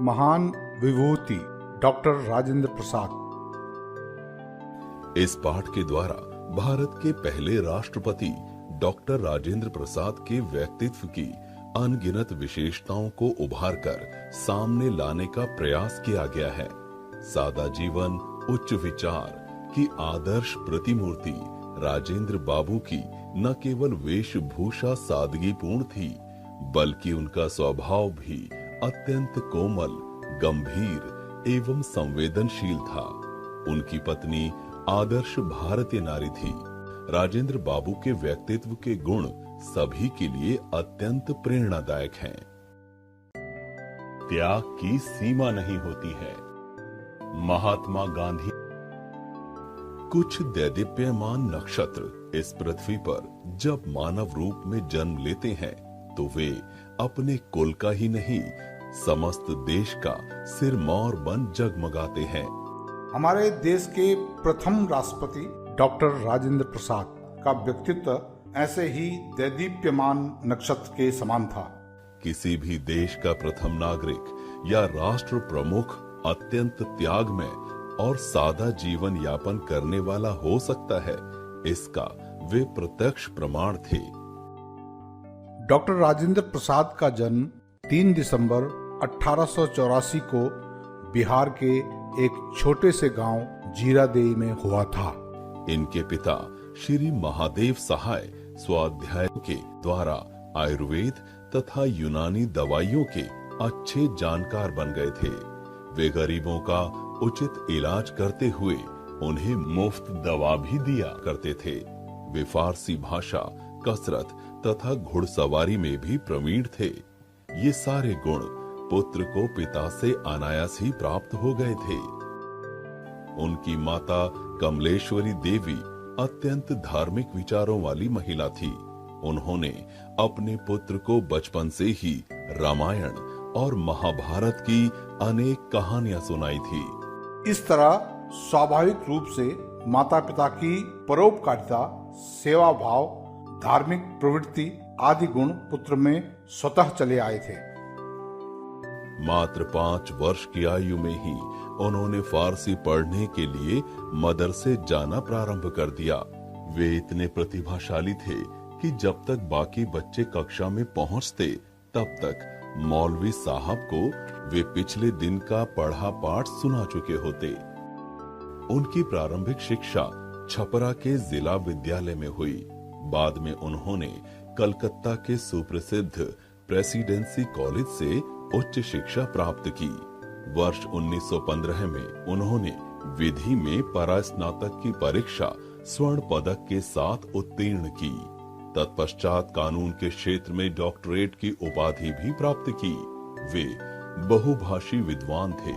महान विभूति डॉक्टर राजेंद्र प्रसाद। इस पाठ के द्वारा भारत के पहले राष्ट्रपति डॉक्टर राजेंद्र प्रसाद के व्यक्तित्व की अनगिनत विशेषताओं को उभार कर सामने लाने का प्रयास किया गया है। सादा जीवन, उच्च विचार की आदर्श प्रतिमूर्ति राजेंद्र बाबू की न केवल वेशभूषा सादगीपूर्ण थी, बल्कि उनका स्वभाव भी अत्यंत कोमल, गंभीर एवं संवेदनशील था। उनकी पत्नी आदर्श भारतीय नारी थी। राजेंद्र बाबू के व्यक्तित्व के गुण सभी के लिए अत्यंत प्रेरणादायक हैं। त्याग की सीमा नहीं होती है। महात्मा गांधी। कुछ दैदीप्यमान नक्षत्र इस पृथ्वी पर जब मानव रूप में जन्म लेते हैं तो वे अपने कुल का ही नहीं, समस्त देश का सिरमौर बन जगमगाते हैं। हमारे देश के प्रथम राष्ट्रपति डॉक्टर राजेंद्र प्रसाद का व्यक्तित्व ऐसे ही दैदीप्यमान नक्षत्र के समान था। किसी भी देश का प्रथम नागरिक या राष्ट्र प्रमुख अत्यंत त्यागमय और सादा जीवन यापन करने वाला हो सकता है, इसका वे प्रत्यक्ष प्रमाण थे। डॉक्टर राजेंद्र प्रसाद का जन्म 3 दिसंबर 1884 को बिहार के एक छोटे से गांव जीरादेई में हुआ था। इनके पिता श्री महादेव सहाय स्वाध्याय के द्वारा आयुर्वेद तथा यूनानी दवाइयों के अच्छे जानकार बन गए थे। वे गरीबों का उचित इलाज करते हुए उन्हें मुफ्त दवा भी दिया करते थे। वे फारसी भाषा, कसरत तथा घुड़सवारी में भी प्रवीण थे। ये सारे गुण पुत्र को पिता से अनायास ही प्राप्त हो गए थे। उनकी माता कमलेश्वरी देवी अत्यंत धार्मिक विचारों वाली महिला थी। उन्होंने अपने पुत्र को बचपन से ही रामायण और महाभारत की अनेक कहानियां सुनाई थी। इस तरह स्वाभाविक रूप से माता पिता की परोपकारिता, सेवा भाव, धार्मिक प्रवृत्ति आदि गुण पुत्र में स्वतः चले आए थे। मात्र 5 वर्ष की आयु में ही उन्होंने फारसी पढ़ने के लिए मदरसे जाना प्रारंभ कर दिया। वे इतने प्रतिभाशाली थे कि जब तक बाकी बच्चे कक्षा में पहुंचते तब तक मौलवी साहब को वे पिछले दिन का पढ़ा पाठ सुना चुके होते। उनकी प्रारंभिक शिक्षा छपरा के जिला विद्यालय में हुई। बाद में उन्होंने कलकत्ता के सुप्रसिद्ध प्रेसिडेंसी कॉलेज से उच्च शिक्षा प्राप्त की। वर्ष 1915 में उन्होंने विधि में परास्नातक की परीक्षा स्वर्ण पदक के साथ उत्तीर्ण की। तत्पश्चात कानून के क्षेत्र में डॉक्टरेट की उपाधि भी प्राप्त की। वे बहुभाषी विद्वान थे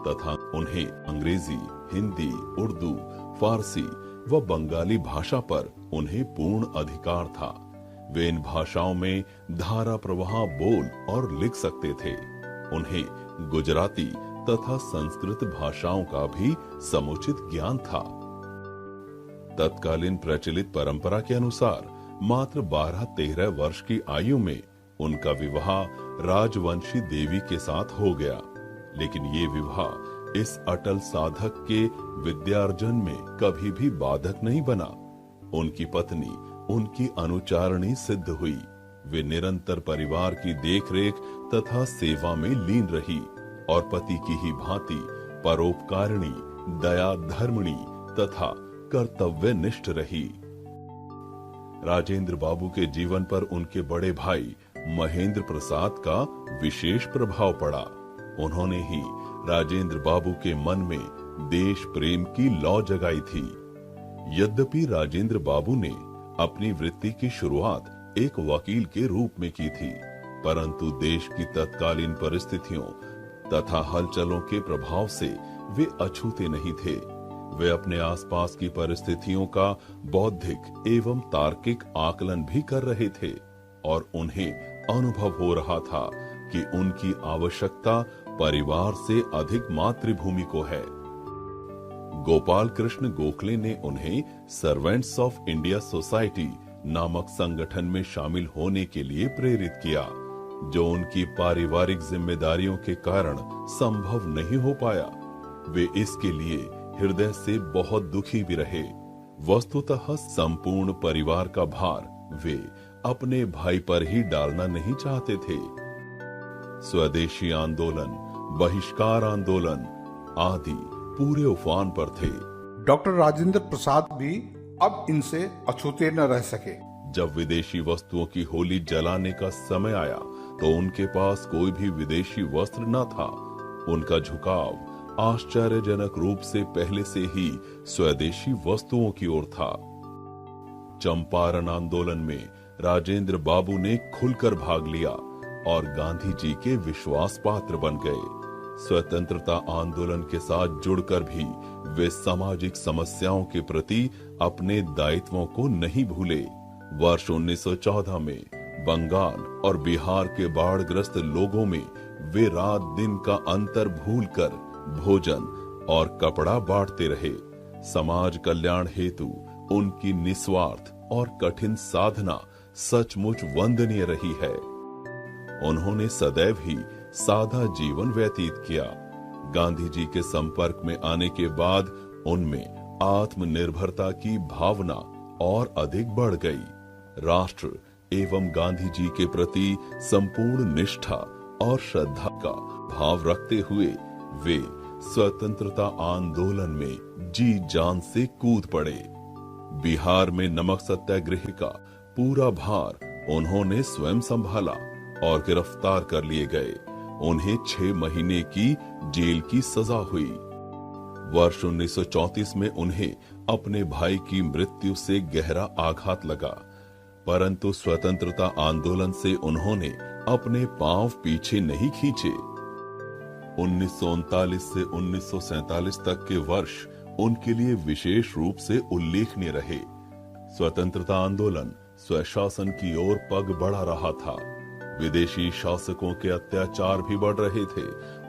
तथा उन्हें अंग्रेजी, हिंदी, उर्दू, फारसी व बंगाली भाषा पर उन्हें पूर्ण अधिकार था। वे इन भाषाओं में धारा प्रवाह बोल और लिख सकते थे। उन्हें गुजराती तथा संस्कृत भाषाओं का भी समुचित ज्ञान था। तत्कालीन प्रचलित परंपरा के अनुसार मात्र 12-13 वर्ष की आयु में उनका विवाह राजवंशी देवी के साथ हो गया। लेकिन ये विवाह इस अटल साधक के विद्यार्जन में कभी भी बाधक नहीं बना। उनकी पत्नी उनकी अनुचारणी सिद्ध हुई। वे निरंतर परिवार की देखरेख तथा सेवा में लीन रही और पति की ही भांति परोपकारिणी, दया धर्मिणी तथा कर्तव्यनिष्ठ रही। राजेंद्र बाबू के जीवन पर उनके बड़े भाई महेंद्र प्रसाद का विशेष प्रभाव पड़ा। उन्होंने ही राजेंद्र बाबू के मन में देश प्रेम की लौ जगाई थी। यद्यपि राजेंद्र बाबू ने अपनी वृत्ति की शुरुआत एक वकील के रूप में की थी, परंतु देश की तत्कालीन परिस्थितियों तथा हलचलों के प्रभाव से वे अछूते नहीं थे। वे अपने आसपास की परिस्थितियों का बौद्धिक एवं तार्किक आकलन भी कर रहे थे और उन्हें अनुभव हो रहा था कि उनकी आवश्यकता परिवार से अधिक मातृभूमि को है। गोपाल कृष्ण गोखले ने उन्हें सर्वेंट्स ऑफ इंडिया सोसाइटी नामक संगठन में शामिल होने के लिए प्रेरित किया। जो उनकी पारिवारिक जिम्मेदारियों के कारण संभव नहीं हो पाया। वे इसके लिए हृदय से बहुत दुखी भी रहे। वस्तुतः संपूर्ण परिवार का भार वे अपने भाई पर ही डालना नहीं चाहते थे। स्वदेशी आंदोलन, बहिष्कार आंदोलन आदि पूरे उफान पर थे। डॉक्टर राजेंद्र प्रसाद भी अब इनसे अछूते न रह सके। जब विदेशी वस्तुओं की होली जलाने का समय आया तो उनके पास कोई भी विदेशी वस्त्र न था। उनका झुकाव आश्चर्यजनक रूप से पहले से ही स्वदेशी वस्तुओं की ओर था। चंपारण आंदोलन में राजेंद्र बाबू ने खुलकर भाग लिया और गांधी जी के विश्वास पात्र बन गए। स्वतंत्रता आंदोलन के साथ जुड़कर भी वे सामाजिक समस्याओं के प्रति अपने दायित्वों को नहीं भूले। वर्ष 1914 में बंगाल और बिहार के बाढ़ग्रस्त लोगों में वे रात दिन का अंतर भूलकर भोजन और कपड़ा बांटते रहे। समाज कल्याण हेतु उनकी निस्वार्थ और कठिन साधना सचमुच वंदनीय रही है। उन्होंने सदैव ही सादा जीवन व्यतीत किया। गांधी जी के संपर्क में आने के बाद उनमें आत्मनिर्भरता की भावना और अधिक बढ़ गई। राष्ट्र एवं गांधी जी के प्रति संपूर्ण निष्ठा और श्रद्धा का भाव रखते हुए वे स्वतंत्रता आंदोलन में जी जान से कूद पड़े। बिहार में नमक सत्याग्रह का पूरा भार उन्होंने स्वयं संभाला और गिरफ्तार कर लिए गए। उन्हें 6 महीने की जेल की सजा हुई। वर्ष 1934 में उन्हें अपने भाई की मृत्यु से गहरा आघात लगा, परंतु स्वतंत्रता आंदोलन से उन्होंने अपने पांव पीछे नहीं खींचे। 1939 से 1947 तक के वर्ष उनके लिए विशेष रूप से उल्लेखनीय रहे। स्वतंत्रता आंदोलन स्वशासन की ओर पग बढ़ा रहा था। विदेशी शासकों के अत्याचार भी बढ़ रहे थे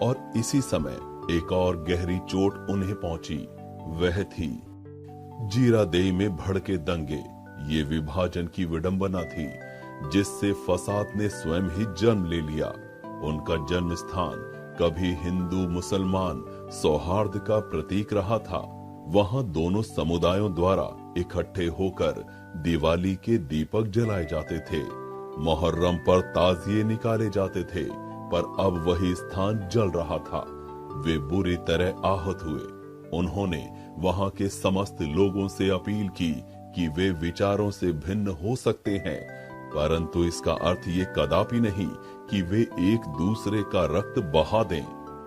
और इसी समय एक और गहरी चोट उन्हें पहुंची। वह थी जीरादेई में भड़के दंगे। ये विभाजन की विडंबना थी जिससे फसाद ने स्वयं ही जन्म ले लिया। उनका जन्म स्थान कभी हिंदू मुसलमान सौहार्द का प्रतीक रहा था। वहां दोनों समुदायों द्वारा इकट्ठे होकर दिवाली के दीपक जलाए जाते थे, मुहर्रम पर ताजिए निकाले जाते थे, पर अब वही स्थान जल रहा था। वे बुरी तरह आहत हुए। उन्होंने वहां के समस्त लोगों से अपील की कि वे विचारों से भिन्न हो सकते हैं, परंतु इसका अर्थ ये कदापि नहीं कि वे एक दूसरे का रक्त बहा दें।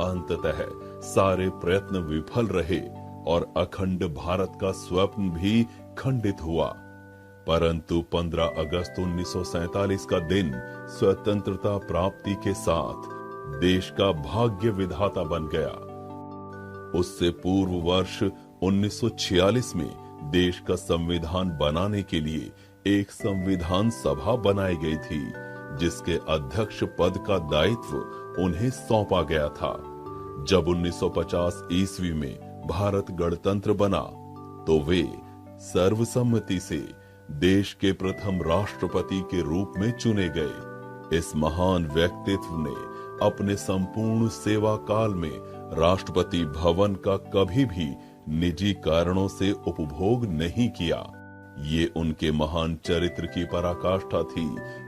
अंततः सारे प्रयत्न विफल रहे और अखंड भारत का स्वप्न भी खंडित हुआ। परंतु 15 अगस्त 1947 का दिन स्वतंत्रता प्राप्ति के साथ देश का भाग्य विधाता बन गया। उससे पूर्व वर्ष 1946 में देश का संविधान बनाने के लिए एक संविधान सभा बनाई गई थी, जिसके अध्यक्ष पद का दायित्व उन्हें सौंपा गया था। जब 1950 ईस्वी में भारत गणतंत्र बना तो वे सर्वसम्मति से देश के प्रथम राष्ट्रपति के रूप में चुने गए। इस महान व्यक्तित्व ने अपने संपूर्ण सेवा काल में राष्ट्रपति भवन का कभी भी निजी कारणों से उपभोग नहीं किया। ये उनके महान चरित्र की पराकाष्ठा थी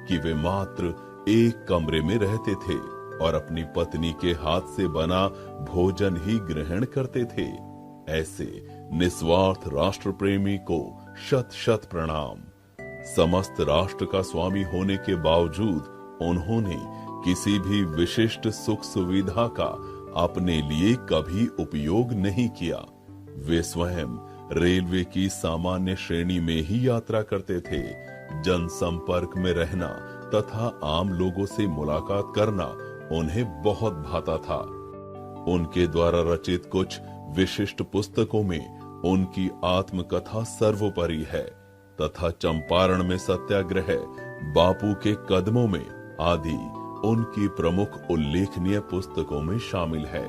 कि वे मात्र एक कमरे में रहते थे और अपनी पत्नी के हाथ से बना भोजन ही ग्रहण करते थे। ऐसे निस्वार्थ राष्ट्र प्रेमी को शत शत प्रणाम। समस्त राष्ट्र का स्वामी होने के बावजूद उन्होंने किसी भी विशिष्ट सुख सुविधा का अपने लिए कभी उपयोग नहीं किया। वे स्वयं रेलवे की सामान्य श्रेणी में ही यात्रा करते थे। जनसंपर्क में रहना तथा आम लोगों से मुलाकात करना उन्हें बहुत भाता था। उनके द्वारा रचित कुछ विशिष्ट पुस्तकों में उनकी आत्मकथा सर्वोपरि है तथा चंपारण में सत्याग्रह, बापू के कदमों में आदि उनकी प्रमुख उल्लेखनीय पुस्तकों में शामिल है।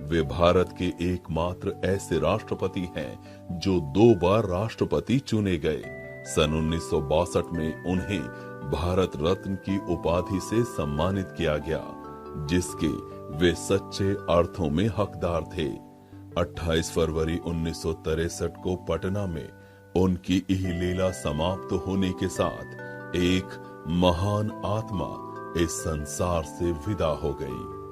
वे भारत के एकमात्र ऐसे राष्ट्रपति हैं जो 2 बार राष्ट्रपति चुने गए। सन 1962 में उन्हें भारत रत्न की उपाधि से सम्मानित किया गया, जिसके वे सच्चे अर्थों में हकदार थे। 28 फरवरी 1963 को पटना में उनकी यह लीला समाप्त होने के साथ एक महान आत्मा इस संसार से विदा हो गई।